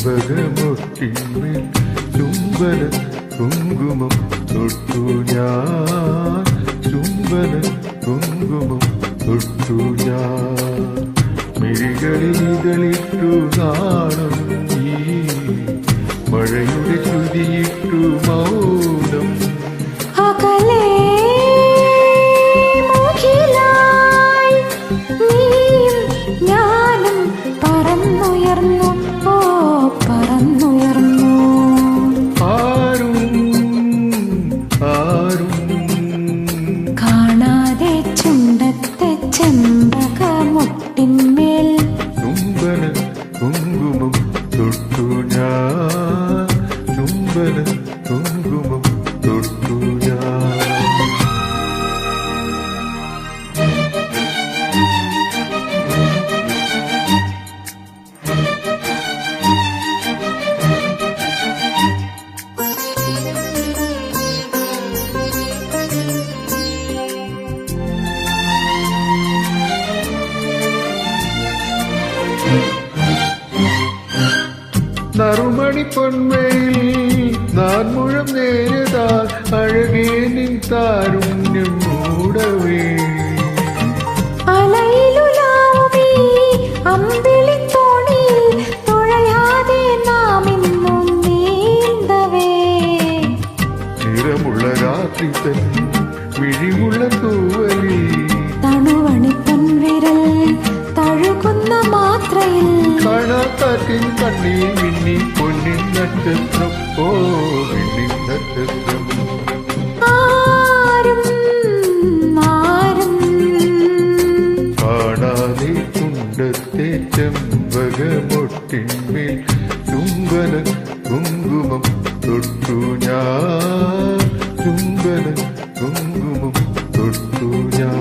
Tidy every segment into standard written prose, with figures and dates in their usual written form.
ചെമ്പകമൊട്ടിന്മേൽ ചുംബന കുങ്കുമം തൊട്ടു ഞാൻ, ചുംബന കുങ്കുമം തൊട്ടു ഞാൻ. മിഴികളിൽ ഇതളിട്ടു നാണം ഈ മഴയുടെ ശ്രുതിയിട്ടു മൗനം. കാണാതെ ചുണ്ടത്തെ ചെമ്പകമൊട്ടിന്മേൽ ചുംബന കുങ്കുമം തൊട്ടു ഞാൻ, ചുംബന കുങ്കുമം തൊട്ടു ഞാൻ. നറുമണി പൊന്മയിൽ നാൻ മുഴം നേരതാൽ അഴകേ നിൻ താരുണ്യം മൂടവേ. അലയിലുലാവുമീ അമ്പിളിത്തോണിയിൽ തുഴയാതെ നാം ഇന്നും നീന്തവേ. നിറമുള്ള രാത്രി തൻ വിഴിമുള്ള തൂവലി തണുവണി പൊൻവിരൽ തഴുകുന്ന മാത്രയിൽ കാണാക്കാറ്റിൻ കണ്ണിൽ മിന്നി പൊന്നിൻ നക്ഷത്രം. ഓ മിന്നിൻ നക്ഷത്രം. ആരും ആരും കാണാതെ കുണ്ടത്തെ ചെമ്പകമൊട്ടിന്മേൽ ചുംബന കുങ്കുമം തൊട്ടു ഞാൻ, ചുംബന കുങ്കുമം തൊട്ടു ഞാൻ.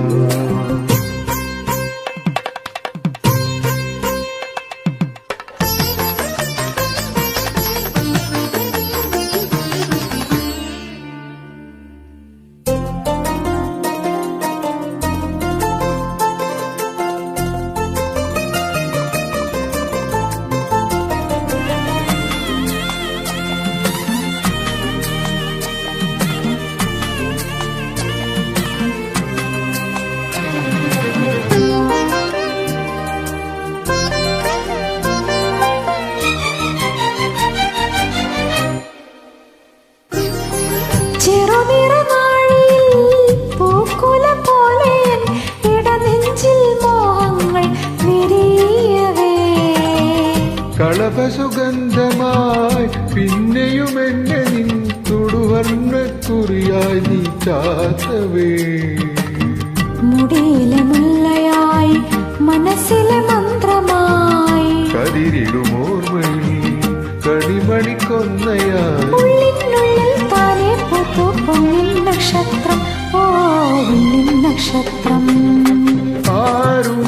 കളഭസുഗന്ധമായി പിന്നെയും എന്നെ നിൻ തുടുവർണ്ണ കുറിയായി നീ ചാത്തവേ. മുടിയിലെ മുല്ലയായി മനസ്സിലെ മന്ത്രമായി കതിരിടുമോർമ്മയിൽ കണിമണിക്കൊന്നയായി ഉള്ളിനുള്ളിൽ താനെ പൂത്തു പൊന്നിൻ നക്ഷത്രം. ഓ നക്ഷത്രം. ആരും